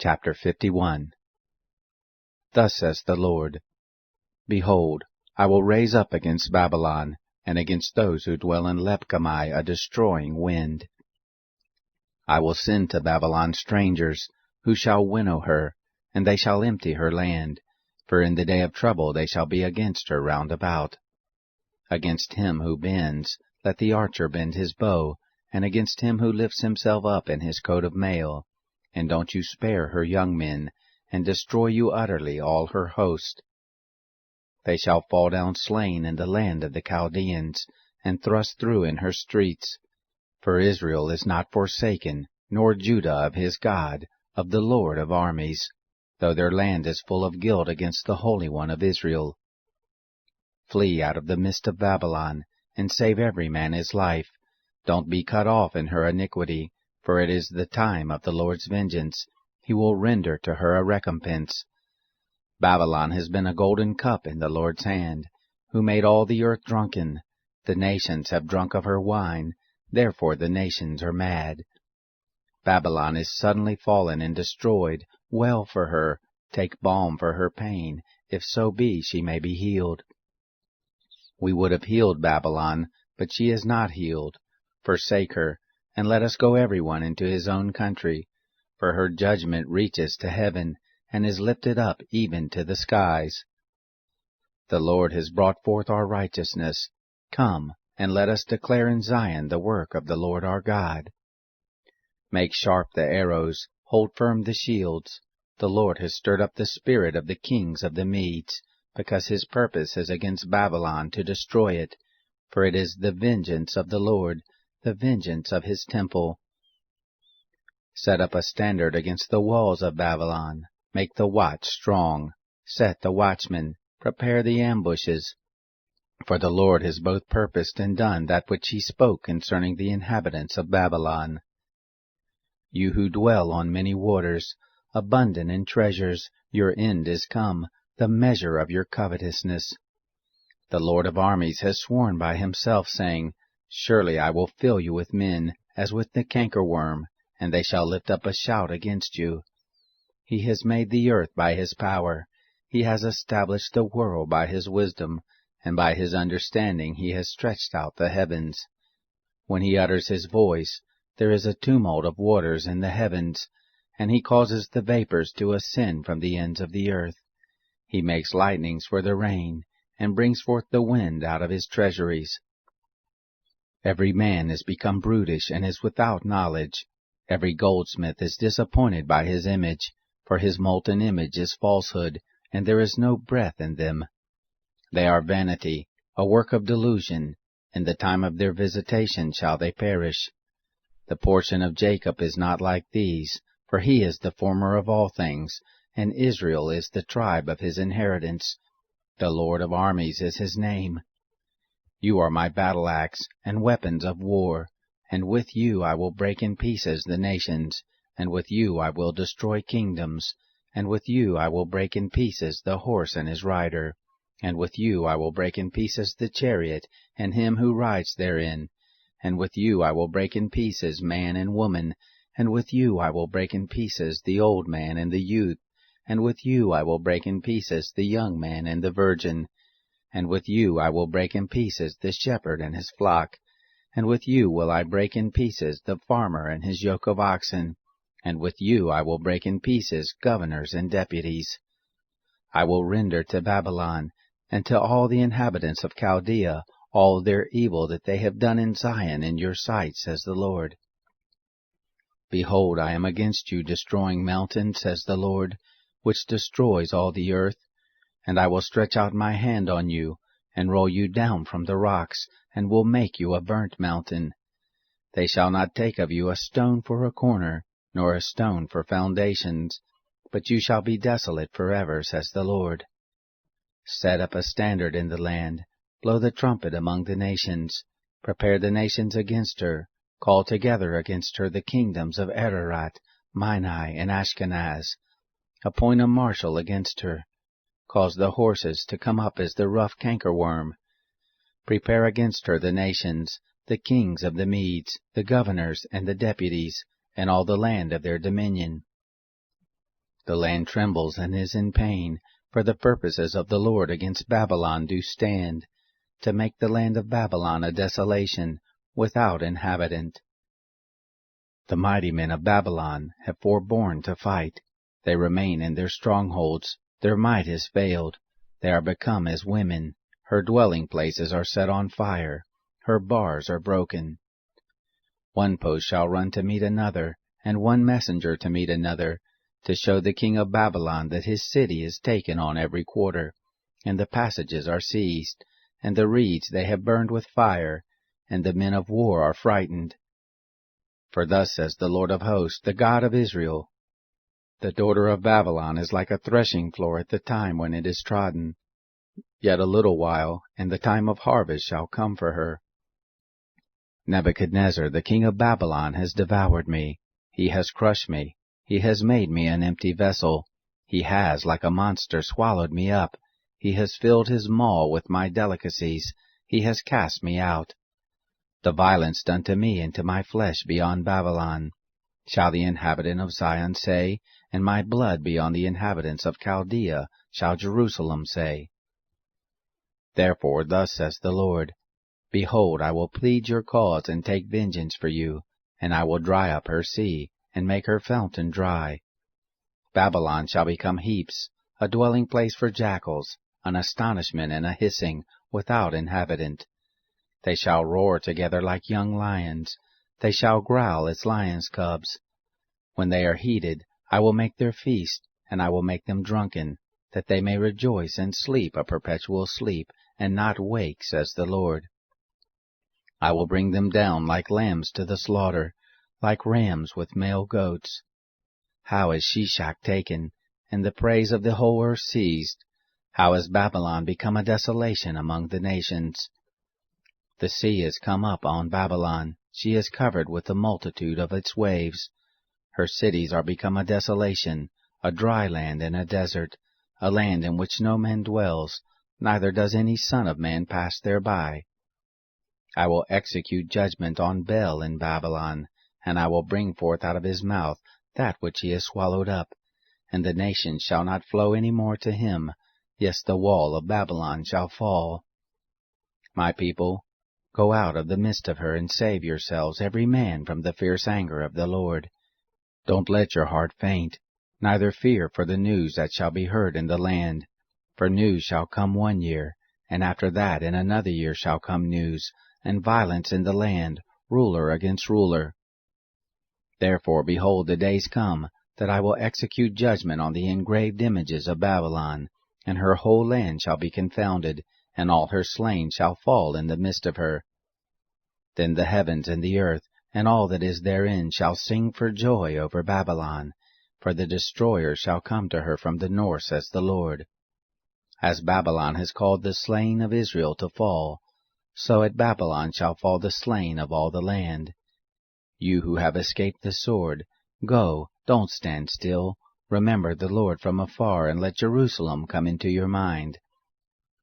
Chapter 51. Thus says the Lord, Behold, I will raise up against Babylon, and against those who dwell in Lepkamai a destroying wind. I will send to Babylon strangers, who shall winnow her, and they shall empty her land, for in the day of trouble they shall be against her round about. Against him who bends, let the archer bend his bow, and against him who lifts himself up in his coat of mail. And don't you spare her young men, and destroy you utterly all her host. They shall fall down slain in the land of the Chaldeans, and thrust through in her streets. For Israel is not forsaken, nor Judah of his God, of the Lord of armies, though their land is full of guilt against the Holy One of Israel. Flee out of the midst of Babylon, and save every man his life. Don't be cut off in her iniquity, for it is the time of the Lord's vengeance. He will render to her a recompense. Babylon has been a golden cup in the Lord's hand, who made all the earth drunken. The nations have drunk of her wine, therefore the nations are mad. Babylon is suddenly fallen and destroyed. Well for her, take balm for her pain, if so be she may be healed. We would have healed Babylon, but she is not healed. Forsake her, and let us go every one into his own country, for her judgment reaches to heaven, and is lifted up even to the skies. The Lord has brought forth our righteousness. Come, and let us declare in Zion the work of the Lord our God. Make sharp the arrows, hold firm the shields. The Lord has stirred up the spirit of the kings of the Medes, because his purpose is against Babylon to destroy it, for it is the vengeance of the Lord, the vengeance of his temple. Set up a standard against the walls of Babylon. Make the watch strong. Set the watchmen. Prepare the ambushes. For the Lord has both purposed and done that which he spoke concerning the inhabitants of Babylon. You who dwell on many waters, abundant in treasures, your end is come, the measure of your covetousness. The Lord of armies has sworn by himself, saying, Surely I will fill you with men, as with the cankerworm, and they shall lift up a shout against you. He has made the earth by his power. He has established the world by his wisdom, and by his understanding he has stretched out the heavens. When he utters his voice, there is a tumult of waters in the heavens, and he causes the vapors to ascend from the ends of the earth. He makes lightnings for the rain, and brings forth the wind out of his treasuries. Every man is become brutish and is without knowledge. Every goldsmith is disappointed by his image, for his molten image is falsehood, and there is no breath in them. They are vanity, a work of delusion. In the time of their visitation shall they perish. The portion of Jacob is not like these, for he is the former of all things, and Israel is the tribe of his inheritance. The Lord of armies is his name. You are my battle-axe and weapons of war, and with you I will break in pieces the nations, and with you I will destroy kingdoms, and with you I will break in pieces the horse and his rider, and with you I will break in pieces the chariot and him who rides therein, and with you I will break in pieces man and woman, and with you I will break in pieces the old man and the youth, and with you I will break in pieces the young man and the virgin, and with you I will break in pieces the shepherd and his flock, and with you will I break in pieces the farmer and his yoke of oxen, and with you I will break in pieces governors and deputies. I will render to Babylon, and to all the inhabitants of Chaldea, all their evil that they have done in Zion in your sight, says the Lord. Behold, I am against you, destroying mountain, says the Lord, which destroys all the earth. And I will stretch out my hand on you, and roll you down from the rocks, and will make you a burnt mountain. They shall not take of you a stone for a corner, nor a stone for foundations, but you shall be desolate forever, says the Lord. Set up a standard in the land, blow the trumpet among the nations, prepare the nations against her, call together against her the kingdoms of Ararat, Minai, and Ashkenaz. Appoint a marshal against her. Cause the horses to come up as the rough cankerworm. Prepare against her the nations, the kings of the Medes, the governors and the deputies, and all the land of their dominion. The land trembles and is in pain, for the purposes of the Lord against Babylon do stand, to make the land of Babylon a desolation, without inhabitant. The mighty men of Babylon have forborne to fight. They remain in their strongholds. Their might is failed. They are become as women. Her dwelling places are set on fire. Her bars are broken. One post shall run to meet another, and one messenger to meet another, to show the king of Babylon that his city is taken on every quarter, and the passages are seized, and the reeds they have burned with fire, and the men of war are frightened. For thus says the Lord of hosts, the God of Israel, the daughter of Babylon is like a threshing floor at the time when it is trodden. Yet a little while, and the time of harvest shall come for her. Nebuchadnezzar, the king of Babylon, has devoured me. He has crushed me. He has made me an empty vessel. He has, like a monster, swallowed me up. He has filled his maw with my delicacies. He has cast me out. The violence done to me and to my flesh be on Babylon. Shall the inhabitant of Zion say, and my blood be on the inhabitants of Chaldea, shall Jerusalem say. Therefore thus says the Lord, Behold, I will plead your cause and take vengeance for you, and I will dry up her sea, and make her fountain dry. Babylon shall become heaps, a dwelling place for jackals, an astonishment and a hissing, without inhabitant. They shall roar together like young lions. They shall growl as lions' cubs. When they are heated, I will make their feast, and I will make them drunken, that they may rejoice and sleep a perpetual sleep, and not wake, says the Lord. I will bring them down like lambs to the slaughter, like rams with male goats. How is Shishak taken, and the praise of the whole earth seized? How has Babylon become a desolation among the nations? The sea is come up on Babylon. She is covered with the multitude of its waves. Her cities are become a desolation, a dry land and a desert, a land in which no man dwells, neither does any son of man pass thereby. I will execute judgment on Bel in Babylon, and I will bring forth out of his mouth that which he has swallowed up, and the nations shall not flow any more to him. Yes, the wall of Babylon shall fall. My people, go out of the midst of her, and save yourselves every man from the fierce anger of the Lord. Don't let your heart faint, neither fear for the news that shall be heard in the land. For news shall come 1 year, and after that in another year shall come news, and violence in the land, ruler against ruler. Therefore, behold, the days come, that I will execute judgment on the engraved images of Babylon, and her whole land shall be confounded, and all her slain shall fall in the midst of her. Then the heavens and the earth, and all that is therein, shall sing for joy over Babylon, for the destroyer shall come to her from the north, says the Lord. As Babylon has called the slain of Israel to fall, so at Babylon shall fall the slain of all the land. You who have escaped the sword, go, don't stand still. Remember the Lord from afar, and let Jerusalem come into your mind.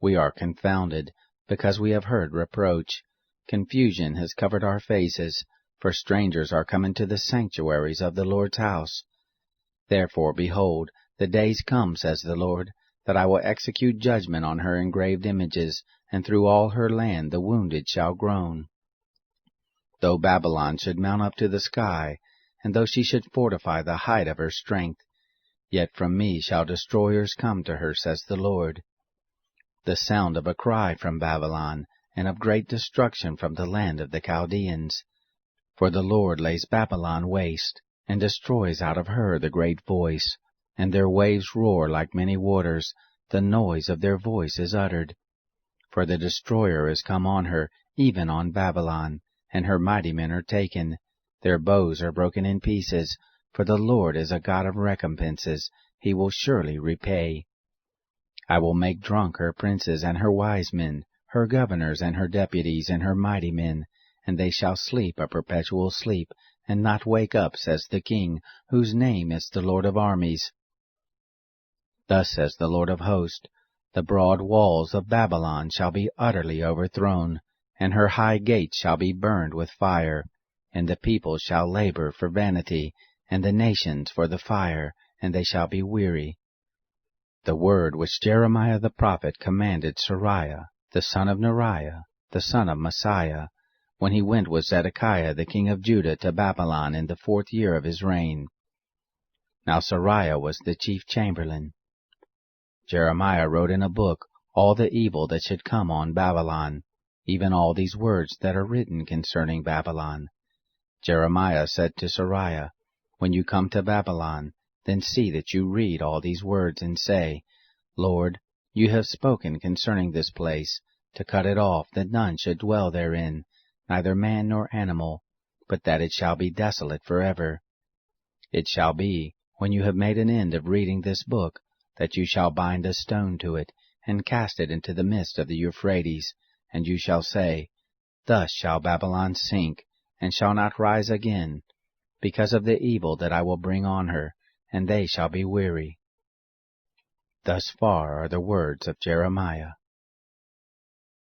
We are confounded, because we have heard reproach. Confusion has covered our faces, for strangers are come into the sanctuaries of the Lord's house. Therefore, behold, the days come, says the Lord, that I will execute judgment on her engraved images, and through all her land the wounded shall groan. Though Babylon should mount up to the sky, and though she should fortify the height of her strength, yet from me shall destroyers come to her, says the Lord. The sound of a cry from Babylon, and of great destruction from the land of the Chaldeans. For the Lord lays Babylon waste, and destroys out of her the great voice, and their waves roar like many waters, the noise of their voice is uttered. For the destroyer is come on her, even on Babylon, and her mighty men are taken. Their bows are broken in pieces, for the Lord is a God of recompenses, he will surely repay. I will make drunk her princes and her wise men, her governors and her deputies and her mighty men, and they shall sleep a perpetual sleep, and not wake up, says the King, whose name is the Lord of armies. Thus says the Lord of hosts, the broad walls of Babylon shall be utterly overthrown, and her high gates shall be burned with fire, and the people shall labor for vanity, and the nations for the fire, and they shall be weary. The word which Jeremiah the prophet commanded Seraiah, the son of Neriah, the son of Messiah, when he went with Zedekiah the king of Judah to Babylon in the 4th year of his reign. Now Seraiah was the chief chamberlain. Jeremiah wrote in a book all the evil that should come on Babylon, even all these words that are written concerning Babylon. Jeremiah said to Seraiah, When you come to Babylon, then see that you read all these words and say, Lord, you have spoken concerning this place, to cut it off, that none should dwell therein, neither man nor animal, but that it shall be desolate forever. It shall be, when you have made an end of reading this book, that you shall bind a stone to it, and cast it into the midst of the Euphrates, and you shall say, Thus shall Babylon sink, and shall not rise again, because of the evil that I will bring on her, and they shall be weary. Thus far are the words of Jeremiah.